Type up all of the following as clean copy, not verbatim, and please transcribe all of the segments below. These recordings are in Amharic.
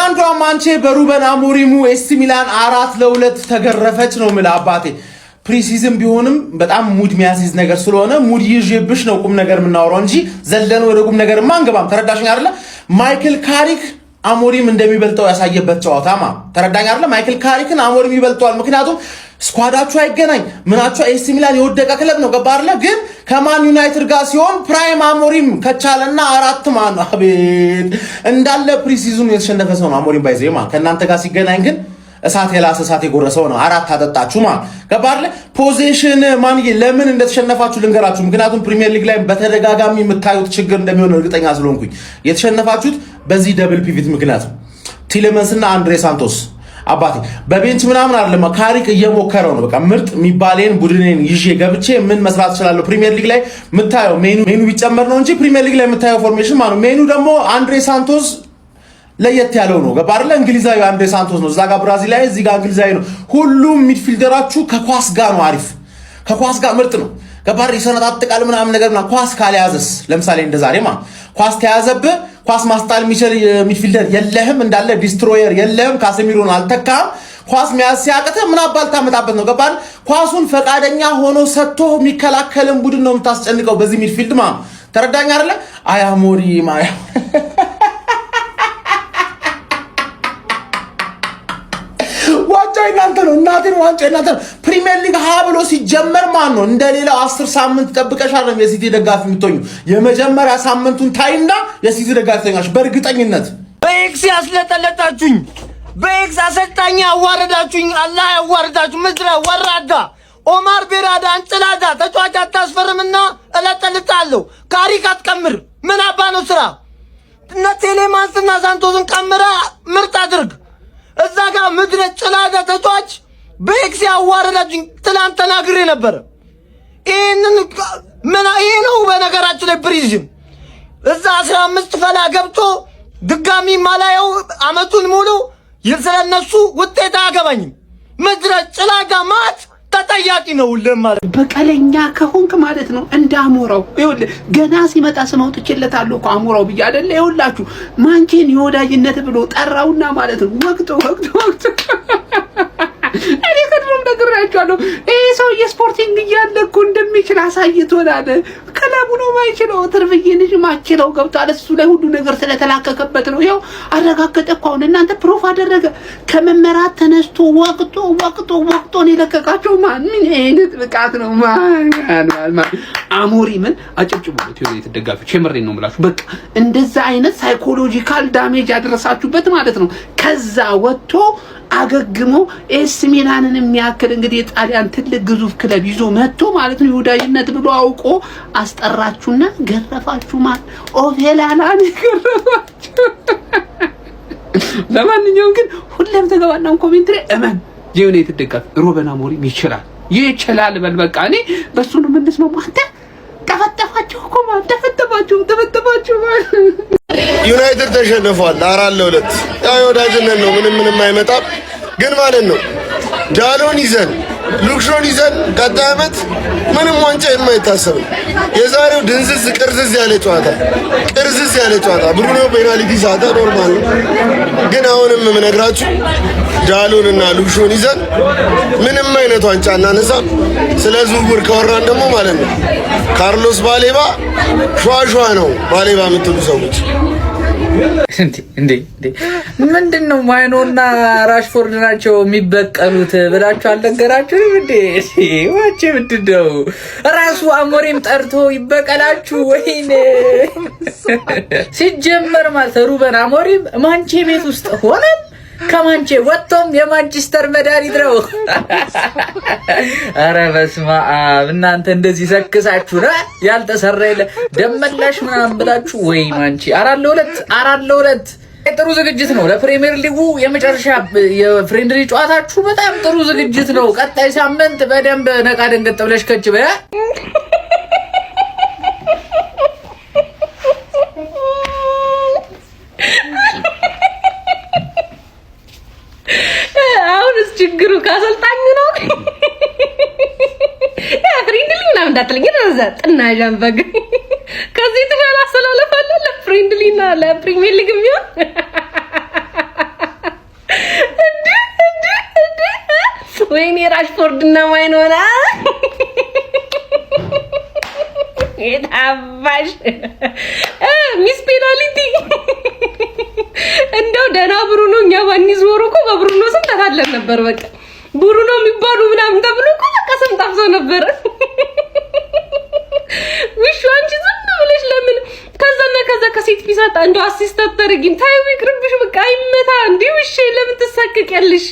አንዷ ማንቼ በሩበን አሞሪሙ ኤሲ ሚላን 4-2 ተገረፈች ነው የምልህ አባቴ። ፕሪሲዝን ቢሆንም በጣም ሙድ የሚያስይዝ ነገር ስለሆነ ሙድ ይዤብሽ ነው ቁም ነገር የምናወራው እንጂ ዘለን ወደ ቁም ነገር አንገባም። ተረዳሽኝ አይደለ? ማይክል ካሪክ አሞሪም እንደሚበልጠው ያሳየበት ጨዋታማ ተረዳኝ አይደለ? ማይክል ካሪክን አሞሪም ይበልጠዋል። ምክንያቱም ስኳዳቸው አይገናኝ ምናቸው ኤሲ ሚላን የወደቀ ክለብ ነው ገባ አይደለ? ግን ከማን ዩናይትድ ጋር ሲሆን ፕራይም አሞሪም ከቻለና 4 ማን አቤት እንዳለ ፕሪሲዝኑ የተሸነፈ ሰው ነው አሞሪም ባይዘማ። ከእናንተ ጋር ሲገናኝ ግን እሳት የላሰ እሳት የጎረሰው ነው። 4 አጠጣችሁ ማለት ገባ አይደለ? ፖዚሽን ማን ለምን እንደተሸነፋችሁ ልንገራችሁ። ምክንያቱም ፕሪሚየር ሊግ ላይ በተደጋጋሚ የምታዩት ችግር እንደሚሆን እርግጠኛ ስለሆንኩኝ የተሸነፋችሁት በዚህ ደብል ፒቪት ምክንያት ቲሌመንስ እና አንድሬ ሳንቶስ አባቴ በቤንች ምናምን አይደለም። ካሪክ እየሞከረው ነው። በቃ ምርጥ የሚባሌን ቡድኔን ይዤ ገብቼ ምን መስራት እችላለሁ። ፕሪሚየር ሊግ ላይ የምታየው ሜኑ ቢጨመር ነው እንጂ ፕሪሚየር ሊግ ላይ የምታየው ፎርሜሽን ማለት ነው። ሜኑ ደግሞ አንድሬ ሳንቶስ ለየት ያለው ነው ገባ አይደለ? እንግሊዛዊ አንድሬ ሳንቶስ ነው። እዛ ጋር ብራዚላዊ፣ እዚህ ጋር እንግሊዛዊ ነው። ሁሉም ሚድፊልደራችሁ ከኳስ ጋር ነው አሪፍ፣ ከኳስ ጋር ምርጥ ነው ገባ አይደል? ይሰነጣጥቃል ምናምን ነገርና ኳስ ካልያዘስ ለምሳሌ እንደዛሬ ማለት ኳስ ተያዘብህ ኳስ ማስጣል የሚችል ሚድፊልደር የለህም፣ እንዳለ ዲስትሮየር የለህም። ካሴሚሮን አልተካም። ኳስ መያዝ ሲያቅተ ምን አባል ታመጣበት ነው ገባል? ኳሱን ፈቃደኛ ሆኖ ሰጥቶ የሚከላከልን ቡድን ነው የምታስጨንቀው በዚህ ሚድፊልድ ማለት ተረዳኝ አይደለ? አያሞሪም ዋንጫ እናንተ ነው እናቴን ዋንጫ እናንተ ነው። ፕሪሚየር ሊግ ሀ ብሎ ሲጀመር ማን ነው እንደሌላው 10 ሳምንት ጠብቀሽ አይደለም የሲቲ ደጋፊ የምትሆኙ። የመጀመሪያ ሳምንቱን ታይና የሲቲ ደጋፊ ተኛሽ በእርግጠኝነት። በኤክስ ያስለጠለጣችሁኝ፣ በኤክስ አሰልጣኝ ያዋረዳችሁኝ፣ አላህ ያዋረዳችሁ ምድረ ወራዳ ኦማር ቤራዳ አንጭላዳ ተጫዋች አታስፈርምና እለጠልጣለሁ። ካሪክ አትቀምር ምን አባ ነው ስራ እነ ቴሌማንስና ሳንቶስን ቀምራ ምርጥ አድርግ። እዛ ጋር ምድረ ጭላዳ ተጫዋች በኤክስ ያዋረዳችሁኝ ትላንት ተናግሬ ነበር። ይሄ ነው በነገራችሁ ላይ ፕሪዝም እዛ 15 ፈላ ገብቶ ድጋሚ ማላየው አመቱን ሙሉ ስለነሱ ውጤት አያገባኝም። ምድረ ጭላዳ ማት ተጠያቂ ነው ለማለት በቀለኛ ከሆንክ ማለት ነው። እንዳሞራው ይኸውልህ ገና ሲመጣ ስመውጥቼለታለሁ እኮ አሞራው ብዬ አይደለ? ይኸውላችሁ ማንቺን የወዳጅነት ብሎ ጠራውና ማለት ነው ወቅቶ እኔ ከድሮም ነግሬያቸዋለሁ። ይሄ ሰው የስፖርቲንግ እያለ እኮ እንደሚችል አሳይቶናል። ክለቡ ነው ማይችለው ትርፍዬ ልጅ ማችለው ገብቷል። እሱ ላይ ሁሉ ነገር ስለተላከከበት ነው። ይኸው አረጋገጠ እኮ አሁን እናንተ ፕሮፍ አደረገ። ከመመራት ተነስቶ ወቅቶ ነው የለቀቃቸው። ማን ምን አይነት ብቃት ነው? ማን አሞሪምን አጨብጭቡለት። ይኸው የተደጋፊዎች የምሬን ነው የምላችሁ። በቃ እንደዛ አይነት ሳይኮሎጂካል ዳሜጅ ያደረሳችሁበት ማለት ነው። ከዛ ወጥቶ አገግሞ ኤስ ሚላንን የሚያክል እንግዲህ የጣሊያን ትልቅ ግዙፍ ክለብ ይዞ መጥቶ ማለት ነው የወዳጅነት ብሎ አውቆ አስጠራችሁና ገረፋችሁ ማለት ኦቬላላን ገረፋችሁ። ለማንኛውም ግን ሁሌም ተገባና ኮሜንትሪ እመን የዩናይትድ ደጋፊ ሩበን አሞሪም ይችላል በል በቃ እኔ በሱ ነው የምንስማው። አንተ ተፈተፋችሁ እኮ ማለት ተፈተፋችሁ ዩናይትድ ተሸንፏል 4-2። ያው ወዳጅነት ነው ምንም አይመጣም። ግን ማለት ነው ዳሎን ይዘን ሉክሾን ይዘን ቀጣይ ዓመት ምንም ዋንጫ የማይታሰብ የዛሬው ድንዝዝ ቅርዝዝ ያለ ጨዋታ ብሩኖ ፔናልቲ ሳተ ኖርማል ነው። ግን አሁንም የምነግራችሁ ዳሎንና ሉክሾን ይዘን ምንም አይነት ዋንጫ እናነሳም። ስለ ዝውውር ከወራን ደግሞ ማለት ነው ካርሎስ ባሌባ ሸዋሸዋ ነው ባሌባ የምትሉ ሰዎች እንዴ ምንድነው ማይኖና ራሽፎርድ ናቸው የሚበቀሉት ብላችሁ አልነገራችሁም እንዴ? ዋቼ ምንድነው ራሱ አሞሪም ጠርቶ ይበቀላችሁ ወይኔ። ሲጀመር ማለት ሩበን አሞሪም ማንቼ ቤት ውስጥ ሆነ ከማንቼ ወጥቶም የማንቸስተር መድኃኒት ነው። ኧረ በስመ አብ እናንተ እንደዚህ ሰክሳችሁ ነው ያልተሰራ የለ ደመላሽ ምናምን ብላችሁ ወይ ማንቼ 4-2 ጥሩ ዝግጅት ነው ለፕሪሚየር ሊጉ የመጨረሻ የፍሬንድሊ ጨዋታችሁ በጣም ጥሩ ዝግጅት ነው። ቀጣይ ሳምንት በደንብ ነቃ ደንገጥ ብለሽ ከች በያ ችግሩ ካሰልጣኙ ነው። ፍሬንድሊ ምናምን እንዳትለኝ ረዘ ጥናጃን በግ ከዚህ ተሻለ አሰላለፋለሁ ለፍሬንድሊ እና ለፕሪሚየር ሊግ የሚሆን ወይኔ ራሽፎርድ እና ማይኖና የታባሽ ሚስ ፔናልቲ እንደው ደህና ብሩኖ እኛ ባኒዝ ወሩ እኮ በብሩኖ ስም ተታለን ነበር። በቃ ብሩኖ የሚባሉ ምናምን ተብሎ እኮ በቃ ስም ጠፍቶ ነበር። ውሽ አንቺ ዝም ብለሽ ለምን ከዛ ከሴት ፒሳት እንደው አሲስት አታርጊም? ታዩ ይቅርብሽ በቃ አይመታ እንዴ ውሽ ለምን ትሳቀቂያለሽ?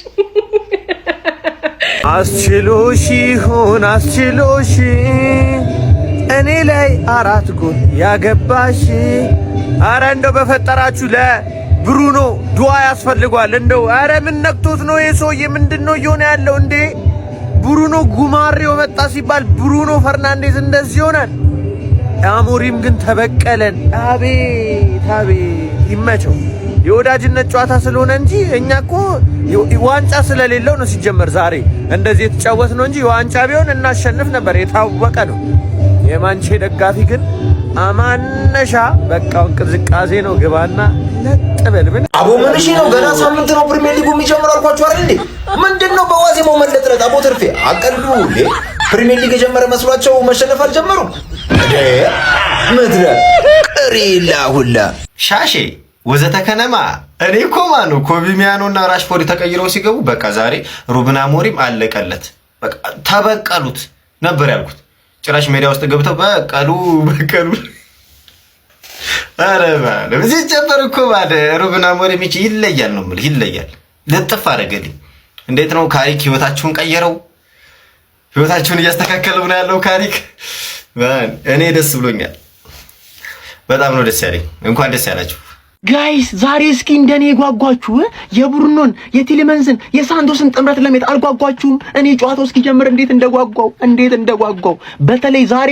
አስችሎሽ ይሁን አስችሎሽ እኔ ላይ 4 ጎል ያገባሽ። አረ እንደው በፈጠራችሁ ለብሩኖ ዱዓ ያስፈልጓል። እንደው አረ ምን ነክቶት ነው የሰውዬ? ምንድነው እየሆነ ያለው እንዴ? ብሩኖ ጉማሬው መጣ ሲባል ብሩኖ ፈርናንዴዝ እንደዚህ ይሆናል። አሞሪም ግን ተበቀለን። አቤት አቤት ይመቸው። የወዳጅነት ጨዋታ ስለሆነ እንጂ እኛ እኮ ዋንጫ ስለሌለው ነው ሲጀመር ዛሬ እንደዚህ የተጫወት ነው እንጂ ዋንጫ ቢሆን እናሸንፍ ነበር፣ የታወቀ ነው። የማንቼ ደጋፊ ግን አማነሻ በቃው ቅዝቃዜ ነው። ግባና ለጥበል ምን አቦ ምንሽ ነው? ገና ሳምንት ነው ፕሪሚየር ሊጉ የሚጀምረው አልኳችሁ አይደል እንዴ? ምንድነው በዋዜማው መለጥረት? አቦ ትርፌ አቀሉ እንዴ? ፕሪሚየር ሊግ የጀመረ መስሏቸው መሸነፍ አልጀመሩም እንዴ? ምድረ ቅሪላ ሁላ ሻሼ ወዘተ ከነማ እኔ እኮ ማኑ ኮቢ ሚያኖና ራሽፎርድ ተቀይረው ሲገቡ በቃ ዛሬ ሩበን አሞሪም አለቀለት። በቃ ተበቀሉት ነበር ያልኩት። ጭራሽ ሜዳ ውስጥ ገብተው በቀሉ። አረ ማለት እዚህ ጀመር እኮ ማለት ሩበን አሞሪም ይለያል ነው የምልህ፣ ይለያል። ለጥፍ አደረገልኝ። እንዴት ነው ካሪክ ህይወታችሁን ቀየረው? ህይወታችሁን እያስተካከለው ነው ያለው ካሪክ። እኔ ደስ ብሎኛል። በጣም ነው ደስ ያለኝ። እንኳን ደስ ያላችሁ ጋይስ። ዛሬ እስኪ እንደኔ የጓጓችሁ የቡርኖን የቲሊመንስን የሳንቶስን ጥምረት ለማየት አልጓጓችሁም? እኔ ጨዋታው እስኪጀምር እንዴት እንደጓጓው በተለይ ዛሬ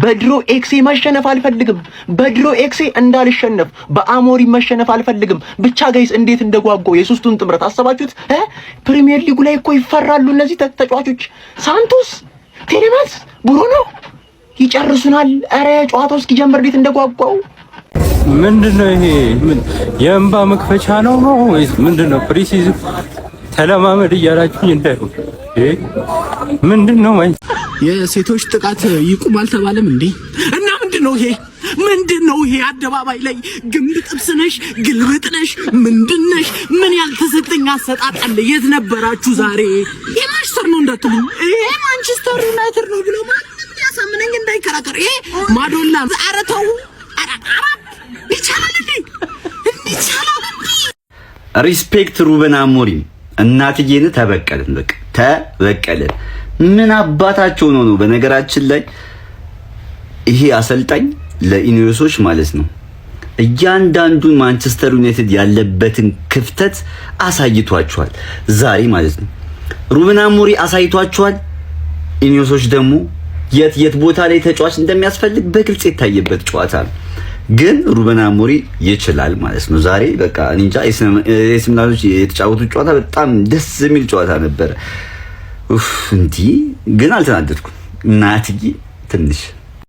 በድሮ ኤክሴ መሸነፍ አልፈልግም። በድሮ ኤክሴ እንዳልሸነፍ በአሞሪ መሸነፍ አልፈልግም። ብቻ ጋይስ እንዴት እንደጓጓው የሶስቱን ጥምረት አሰባችሁት? ፕሪሚየር ሊጉ ላይ እኮ ይፈራሉ እነዚህ ተጫዋቾች። ሳንቶስ፣ ቲሊመንስ፣ ብሩኖ ይጨርሱናል። አረ ጨዋታው እስኪጀምር እንዴት እንደጓጓው። ምንድነው ይሄ? የእምባ መክፈቻ ነው ወይስ ምንድነው? ፕሪሲዝ ተለማመድ እያላችሁኝ እንዳይሆን ምንድነው? የሴቶች ጥቃት ይቁም አልተባለም እንዴ? እና ምንድነው ይሄ? አደባባይ ላይ ግንብ ጥብስነሽ ግልብጥነሽ ምንድነሽ? ምን ያልተሰጠኝ አሰጣጥ አለ? የት ነበራችሁ ዛሬ? የማንቸስተር ነው እንዳትሉ፣ ይሄ ማንቸስተር ዩናይትድ ነው ብሎ ማንም ያሳምነኝ እንዳይከራከር። ይሄ ማዶላ አረተው ሪስፔክት ሩበን አሞሪም እናትዬን ተበቀልን። በቃ ተበቀልን። ምን አባታቸው ነው? በነገራችን ላይ ይሄ አሰልጣኝ ለኢኒዮሶች ማለት ነው እያንዳንዱን ማንቸስተር ዩናይትድ ያለበትን ክፍተት አሳይቷቸዋል ዛሬ ማለት ነው። ሩበን አሞሪም አሳይቷቸዋል። ኢኒዮሶች ደግሞ የት ቦታ ላይ ተጫዋች እንደሚያስፈልግ በግልጽ የታየበት ጨዋታ ነው። ግን ሩበን አሞሪም ይችላል ማለት ነው። ዛሬ በቃ እንጃ የስምናሎች የተጫወቱት ጨዋታ በጣም ደስ የሚል ጨዋታ ነበር። እንዲህ ግን አልተናደድኩም። እናትዬ ትንሽ